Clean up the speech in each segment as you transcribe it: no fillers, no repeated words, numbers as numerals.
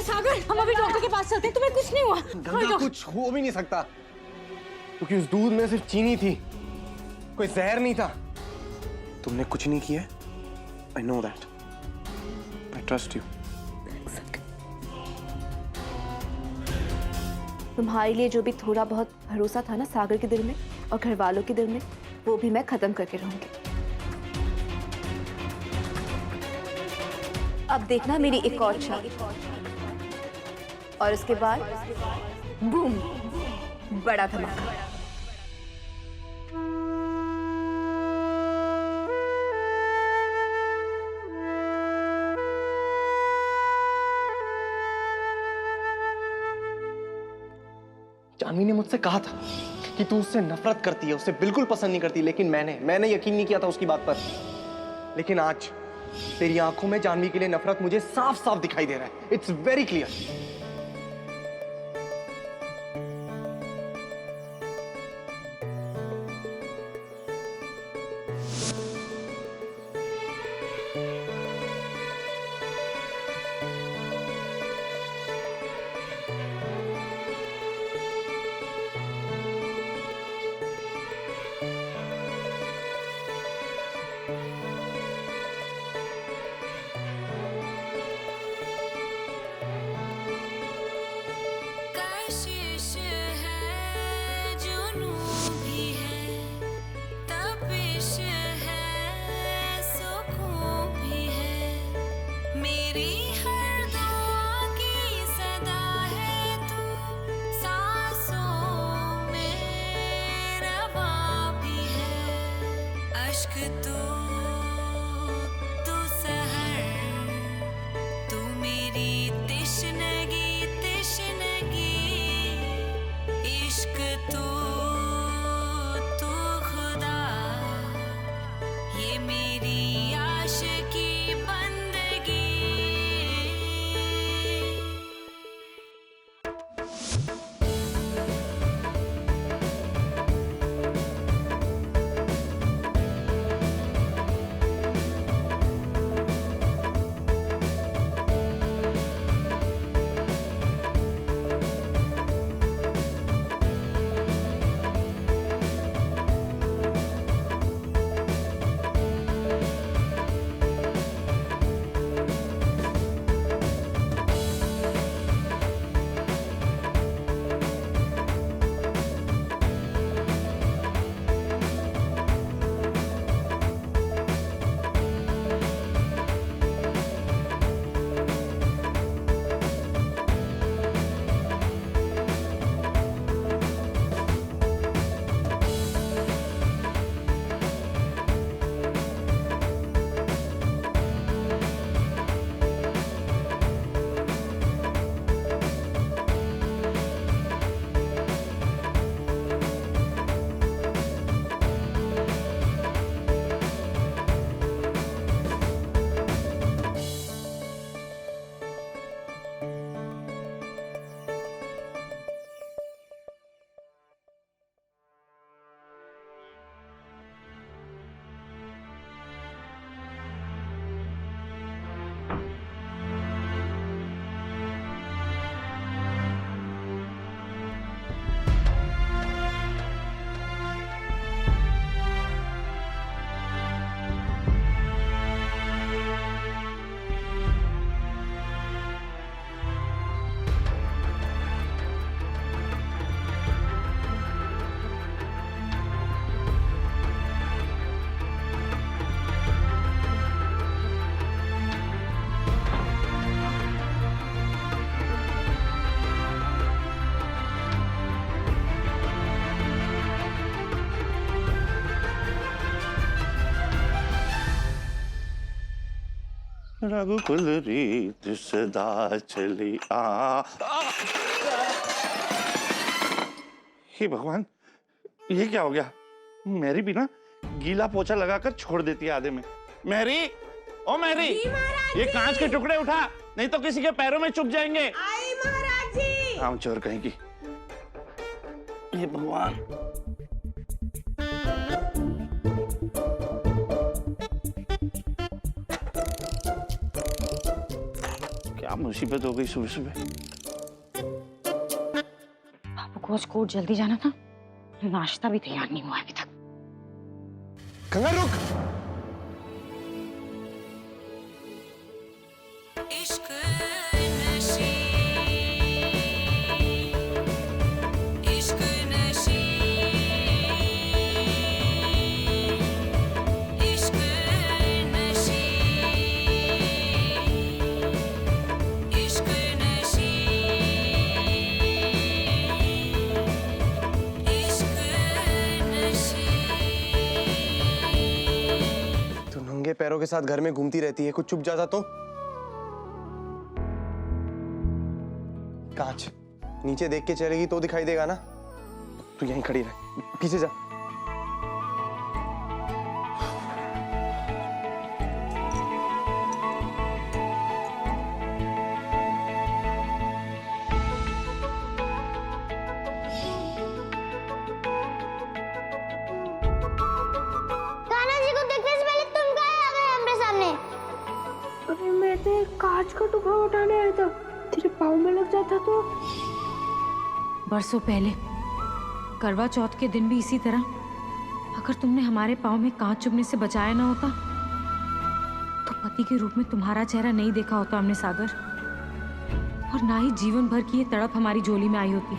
सागर, हम अभी डॉक्टर के पास चलते हैं। तुम्हें कुछ नहीं हुआ? गंगा, कुछ हो भी नहीं सकता क्योंकि उस दूध में सिर्फ चीनी थी, कोई जहर नहीं था। तुमने कुछ नहीं किया। I know that. I trust you. तुम्हारे लिए जो भी थोड़ा बहुत भरोसा था ना सागर के दिल में और घर वालों के दिल में, वो भी मैं खत्म करके रहूंगी। अब देखना मेरी एक और शादी, और उसके बाद बूम, बड़ा धमाका। जानवी ने मुझसे कहा था कि तू उससे नफरत करती है, उससे बिल्कुल पसंद नहीं करती, लेकिन मैंने यकीन नहीं किया था उसकी बात पर। लेकिन आज तेरी आंखों में जानवी के लिए नफरत मुझे साफ साफ दिखाई दे रहा है। It's very clear. रघुकुल रीत सदा चली आ। हे भगवान, ये क्या हो गया? मैरी भी ना गीला पोछा लगाकर छोड़ देती है आधे में। मैरी, ओ मैरी, ये कांच के टुकड़े उठा, नहीं तो किसी के पैरों में चुभ जाएंगे। आई महाराज जी। काम चोर कहीं की। हे भगवान, क्या मुसीबत हो गई सुबह सुबह। पापा को आज कोर्ट जल्दी जाना था, नाश्ता भी तैयार नहीं हुआ अभी तक। गंगा रुक। पैरों के साथ घर में घूमती रहती है, कुछ चुप जाता तो। कांच नीचे देख के चलेगी तो दिखाई देगा ना। तू यहीं खड़ी रह, पीछे जा। कांच का टुकड़ा उठाने आया था, तेरे पाँव में लग जाता तो। बरसों पहले करवा चौथ के दिन भी इसी तरह अगर तुमने हमारे पाँव में कांच चुभने से बचाया ना होता तो पति के रूप में तुम्हारा चेहरा नहीं देखा होता हमने सागर, और ना ही जीवन भर की ये तड़प हमारी झोली में आई होती।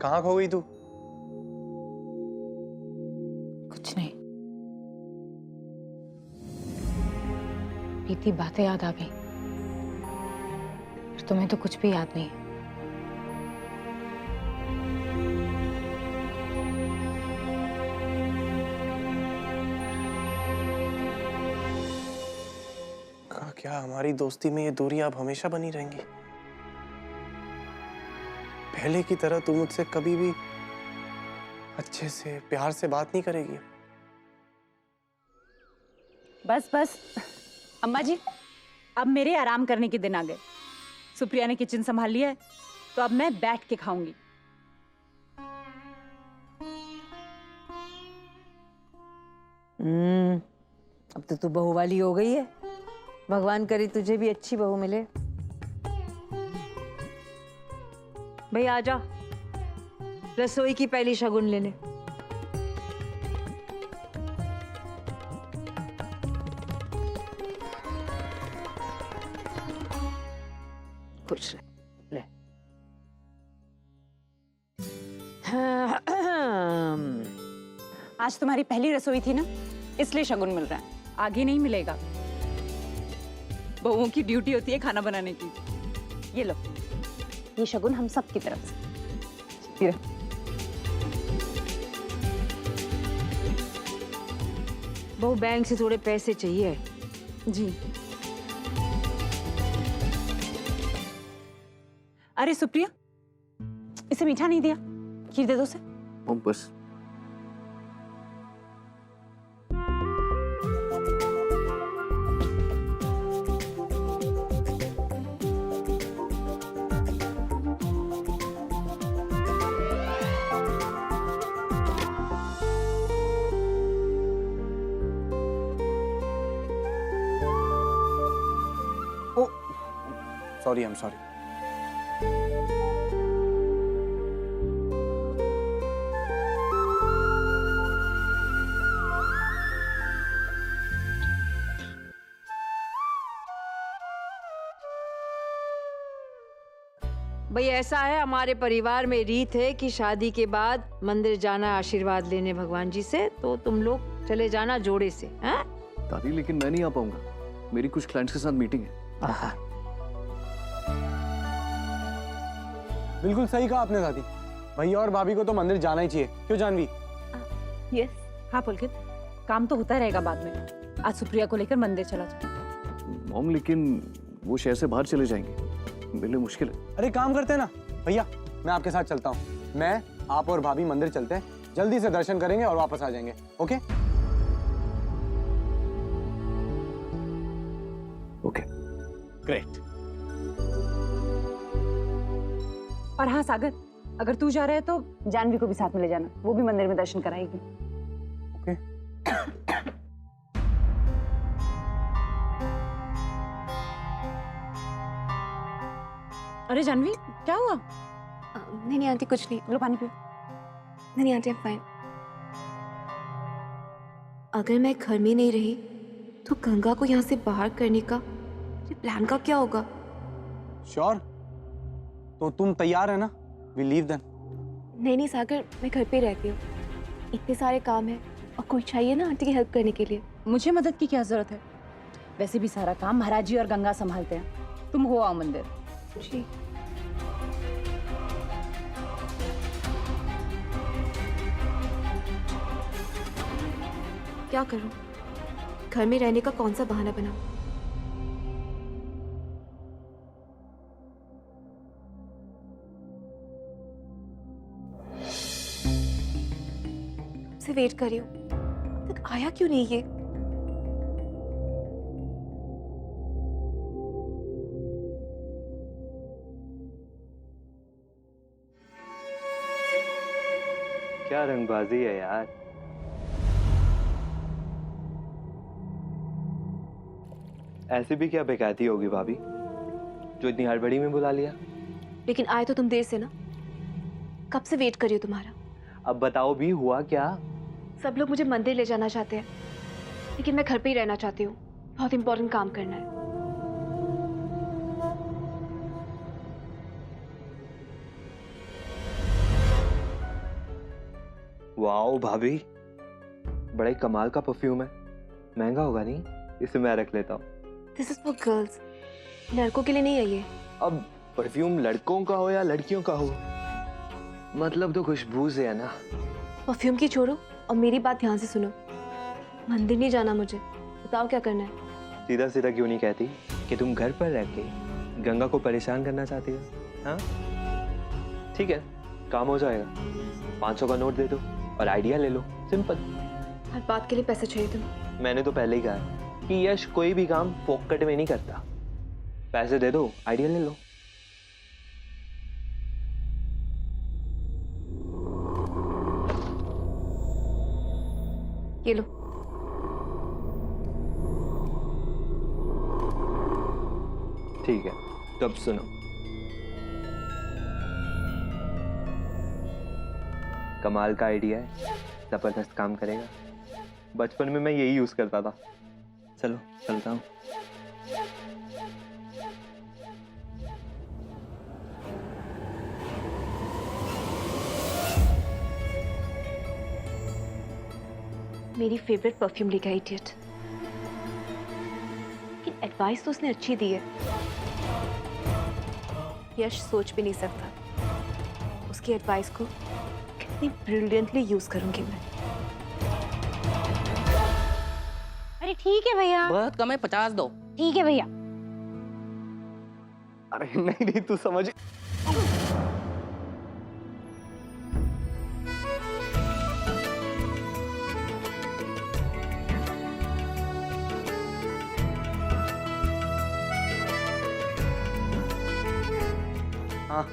कहाँ खो गई तू? कुछ नहीं, बीती बातें याद आ गई। पर तुम्हें तो कुछ भी याद नहीं है। क्या हमारी दोस्ती में ये दूरियां अब हमेशा बनी रहेंगी? पहले की तरह तू मुझसे कभी भी अच्छे से प्यार से बात नहीं करेगी? बस बस अम्मा जी, अब मेरे आराम करने के दिन आ गए। सुप्रिया ने किचन संभाल लिया है तो अब मैं बैठ के खाऊंगी। अब तो तू बहू वाली हो गई है। भगवान करे तुझे भी अच्छी बहू मिले। भाई आजा, रसोई की पहली शगुन लेने। खुश रह, ले। आज तुम्हारी पहली रसोई थी ना, इसलिए शगुन मिल रहा है, आगे नहीं मिलेगा। बहुओं की ड्यूटी होती है खाना बनाने की। ये लो, ये शगुन हम सब की तरफ से। ये बहू, बैंक से थोड़े पैसे चाहिए। जी। अरे सुप्रिया, इसे मीठा नहीं दिया, खीर दे दो उसे। बस सॉरी, आई एम सॉरी। भाई ऐसा है, हमारे परिवार में रीत है कि शादी के बाद मंदिर जाना आशीर्वाद लेने भगवान जी से, तो तुम लोग चले जाना जोड़े से। हैं? दादी, लेकिन मैं नहीं आ पाऊंगा, मेरी कुछ क्लाइंट्स के साथ मीटिंग है। बिल्कुल सही कहा आपने दादी। भैया और भाभी को तो मंदिर जाना ही चाहिए, क्यों जानवी? यस, हाँ पुलकित, काम तो होता रहेगा बाद में। आज सुप्रिया को लेकर मंदिर चला जाओ। मॉम, लेकिन वो शहर से बाहर चले जाएंगे, मेरे लिए मुश्किल है। अरे काम करते हैं ना भैया, मैं आपके साथ चलता हूँ। मैं, आप और भाभी मंदिर चलते हैं, जल्दी से दर्शन करेंगे और वापस आ जाएंगे। Okay okay, great. और हाँ सागर, अगर तू जा रहा है तो जानवी को भी साथ में ले जाना, वो भी मंदिर में दर्शन कराएगी। ओके अरे जानवी, क्या हुआ? नहीं आंटी, कुछ नहीं। लो पानी पियो। नहीं आंटी, फाइन। अगर मैं घर में नहीं रही तो गंगा को यहाँ से बाहर करने का ये प्लान का क्या होगा? श्योर? तो तुम तैयार है ना? We leave then. नहीं सागर, मैं घर पे रहती हूँ। इतने सारे काम हैं और कोई चाहिए ना आंटी की हेल्प करने के लिए। मुझे मदद की क्या जरूरत है? वैसे भी सारा काम महाराज जी और गंगा संभालते हैं। तुम हो आओ मंदिर। जी। क्या करूं? घर में रहने का कौन सा बहाना बनाऊं? से वेट कर रही हूं, अब तक आया क्यों नहीं ये? क्या रंगबाजी है यार। ऐसी भी क्या बेकायती होगी भाभी जो इतनी हड़बड़ी में बुला लिया? लेकिन आए तो तुम देर से ना। कब से वेट कर रही हूँ तुम्हारा। अब बताओ भी हुआ क्या? सब लोग मुझे मंदिर ले जाना चाहते हैं, लेकिन मैं घर पे ही रहना चाहती हूँ। बहुत इंपॉर्टेंट काम करना है। वाओ भाभी, बड़ा ही कमाल का परफ्यूम है। महंगा होगा नहीं? इसे मैं रख लेता हूँ। दिस इज फॉर गर्ल्स, लड़कों के लिए नहीं है ये। अब परफ्यूम लड़कों का हो या लड़कियों का हो, मतलब तो खुशबू से है ना। परफ्यूम की छोड़ो और मेरी बात ध्यान से सुनो। मंदिर नहीं जाना मुझे, बताओ क्या करना है। सीधा सीधा क्यों नहीं कहती कि तुम घर पर रह के गंगा को परेशान करना चाहती हो? हाँ ठीक है, काम हो जाएगा। 500 का नोट दे दो और आइडिया ले लो, सिंपल। हर बात के लिए पैसे चाहिए तुम। मैंने तो पहले ही कहा है कि यश कोई भी काम फोकट में नहीं करता। पैसे दे दो, आइडिया ले लो। ये लो। ठीक है, तो अब सुनो। कमाल का आइडिया है, जबरदस्त काम करेगा। बचपन में मैं यही यूज करता था। चलो चलता हूँ। मेरी फेवरेट परफ्यूम लेकर इडियट। लेकिन एडवाइस तो उसने अच्छी दी है। यश सोच भी नहीं सकता उसकी एडवाइस को कितनी ब्रिलियंटली यूज करूंगी मैं। अरे ठीक है भैया। बहुत कम है, 50 दो। ठीक है भैया। अरे नहीं नहीं, तू समझ। हाँ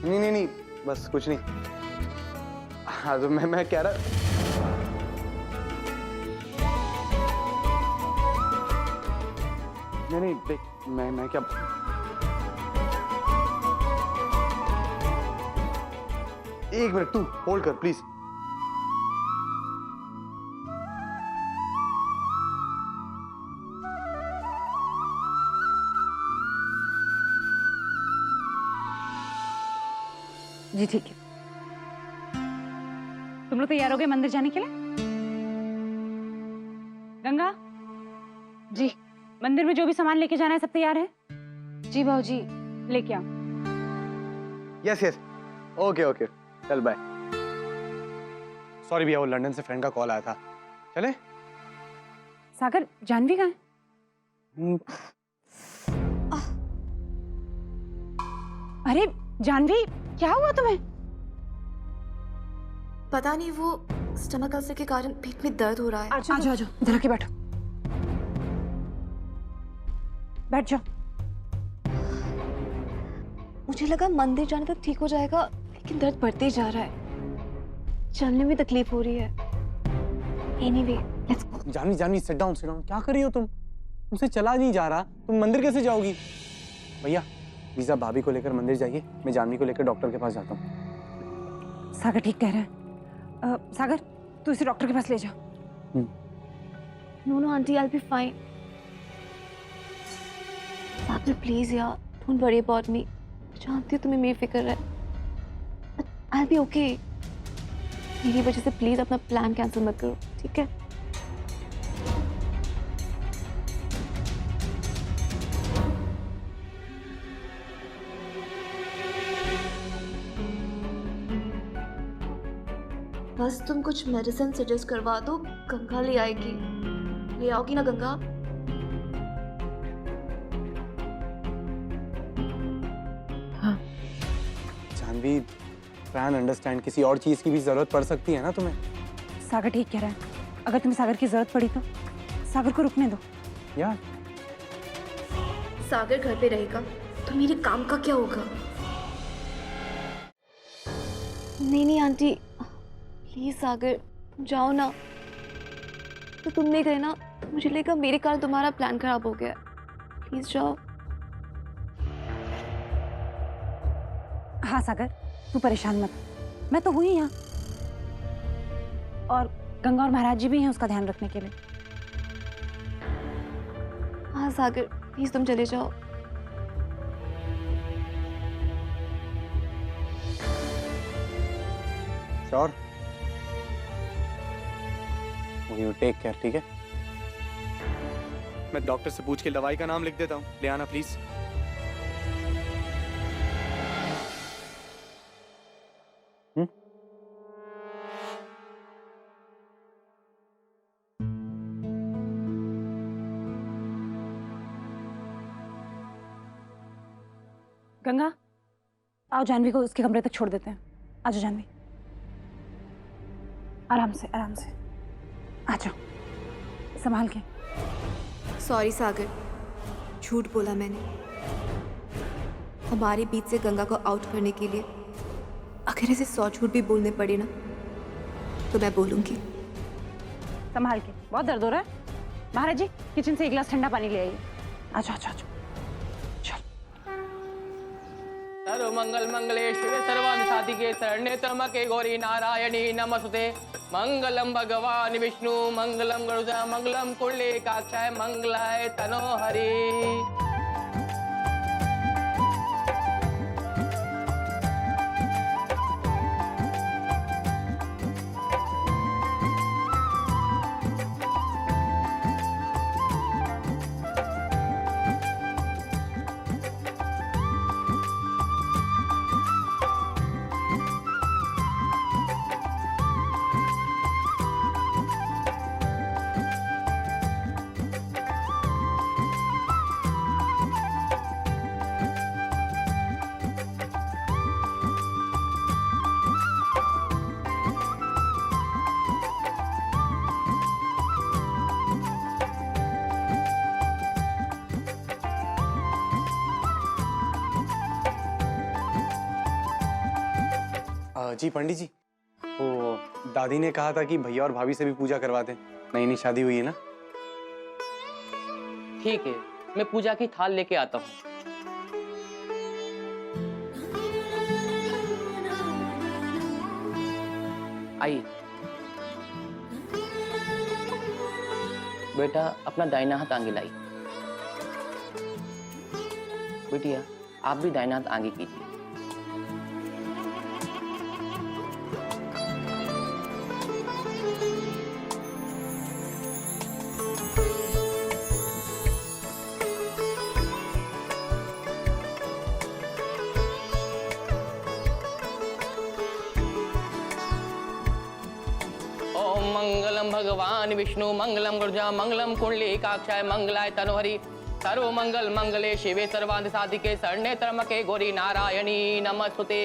नहीं नहीं नहीं, बस कुछ नहीं। हाँ तो मैं कह रहा। नहीं नहीं देख, मैं क्या। एक मिनट, तू होल्ड कर प्लीज। जी ठीक है। तुम लोग तैयार हो गए मंदिर जाने के लिए? गंगा जी, मंदिर में जो भी सामान लेके जाना है सब तैयार है? जी भाऊजी। लेके आओ। यस यस, ओके ओके, चल बाय। सॉरी भैया, वो लंदन से फ्रेंड का कॉल आया था। चले? सागर, जानवी कहाँ है? अरे जानवी, क्या हुआ तुम्हें? पता नहीं, वो स्टमक अल्सर के कारण पेट में दर्द हो रहा है। आ जाओ आ जाओ, इधर आके बैठो। बैठ जाओ। मुझे लगा मंदिर जाने तक ठीक हो जाएगा, लेकिन दर्द बढ़ते जा रहा है, चलने में तकलीफ हो रही है। Anyway, let's go. Janvi Janvi sit down, क्या कर रही हो तुम? तुमसे चला नहीं जा रहा, तुम मंदिर कैसे जाओगी? भैया प्लीज आप भाभी को लेकर मंदिर जाइए, मैं जानवी को लेकर डॉक्टर के पास जाता हूँ। सागर ठीक कह रहा है। सागर तू इसे डॉक्टर के पास ले जा। No no aunty, I will be fine. Sagar please यार, डोंट वरी अबाउट मी। जानती हूँ तुम्हें मेरी फिक्र है, आई विल बी ओके। मेरी वजह से प्लीज अपना प्लान कैंसिल मत करो, ठीक है? बस तुम कुछ मेडिसिन सजेस्ट करवा दो, गंगा ले आएगी। ले आओगी ना Ganga? Janvi try and understand, किसी और चीज की भी जरूरत पड़ सकती है ना तुम्हें। सागर ठीक कह रहा है, अगर तुम्हें सागर की जरूरत पड़ी तो सागर को रुकने दो। यार सागर घर पे रहेगा तो मेरे काम का क्या होगा? नहीं नहीं आंटी, प्लीज सागर तुम जाओ ना। तो तुम नहीं गए ना, मुझे लगा मेरे कारण तुम्हारा प्लान खराब हो गया। प्लीज जाओ। हाँ सागर, तू परेशान मत, मैं तो हुई यहाँ, और गंगा और महाराज जी भी हैं उसका ध्यान रखने के लिए। हाँ सागर प्लीज तुम चले जाओ। श्योर, यू टेक केयर, ठीक है? मैं डॉक्टर से पूछ के दवाई का नाम लिख देता हूँ, ले आना प्लीज। गंगा आओ, जानवी को उसके कमरे तक छोड़ देते हैं। आ जाओ जानवी, आराम से आराम से आ जाओ, संभाल के। सॉरी सागर, झूठ बोला मैंने। हमारे बीच से गंगा को आउट करने के लिए अगर ऐसे 100 झूठ भी बोलने पड़े ना तो मैं बोलूंगी। संभाल के, बहुत दर्द हो रहा है। महाराज जी किचन से एक गिलास ठंडा पानी ले आइए। आ जाओ आ जाओ। सर्व मंगल मंगले शिवे सर्वान साधिके शरण्ये त्र्यंबके गौरी नारायणी नमस्ते। मंगलम भगवान विष्णु मंगलम गरुड़ा मंगलम कुंडलीकाक्षाय मंगलाय तनोहरि। जी पंडित जी, वो दादी ने कहा था कि भैया और भाभी से भी पूजा करवा दें, नई नई शादी हुई है ना। ठीक है, मैं पूजा की थाल लेके आता हूँ। आइए बेटा, अपना दाहिना हाथ आगे लाई। बेटिया आप भी दाहिना हाथ आगे कीजिए। मंगलम भगवान विष्णु मंगलम गुरुजा मंगलम कुंडलीकाक्षाय मंगलाय तनोहरि। सर्व मंगल मंगले शिवे सर्वार्थ साधिके शरण्ये त्र्यंबके गौरी नारायणी नमस्ते।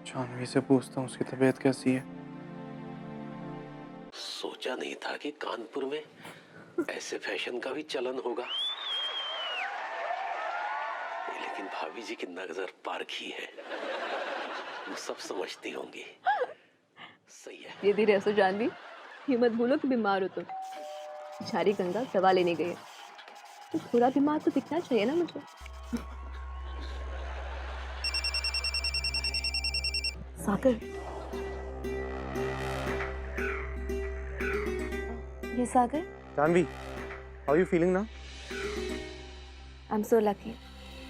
जानवी से पूछता हूँ उसकी तबीयत कैसी है। सोचा नहीं था कि कानपुर में ऐसे फैशन का भी चलन होगा, लेकिन भाभी जी की नजर पारखी है, वो सब समझती होंगी। सही है। ये धीरे हंसो जानवी, ये मत भूलो कि बीमार हो तुम। बेचारी गंगा दवा लेने गई है, तो थोड़ा बीमार तो दिखना चाहिए ना मुझे। सागर, ये सागर। जानवी, हाउ यू फीलिंग ना? I am so lucky.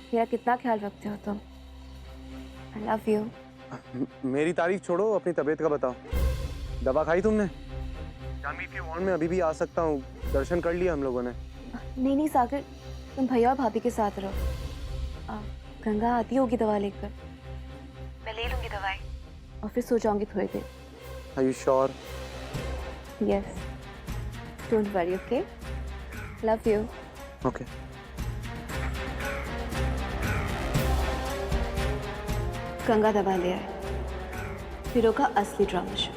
मेरा कितना ख्याल रखते हो तुम। I love you. मेरी तारीफ छोड़ो, अपनी तबीयत का बताओ। दवा खाई तुमने? जानवी, इफ यू वांट मैं अभी भी आ सकता हूँ, दर्शन कर लिया हम लोगों ने। नहीं सागर, तुम भैया और भाभी के साथ रहो। गंगा आती होगी दवा लेकर, मैं ले लूंगी दवाई और फिर सो जाऊंगी थोड़ी देर। Are you sure? Yes, don't worry, okay? Love you. Okay. Ganga दवा ले आए, फिर होगा असली ड्रामा शो।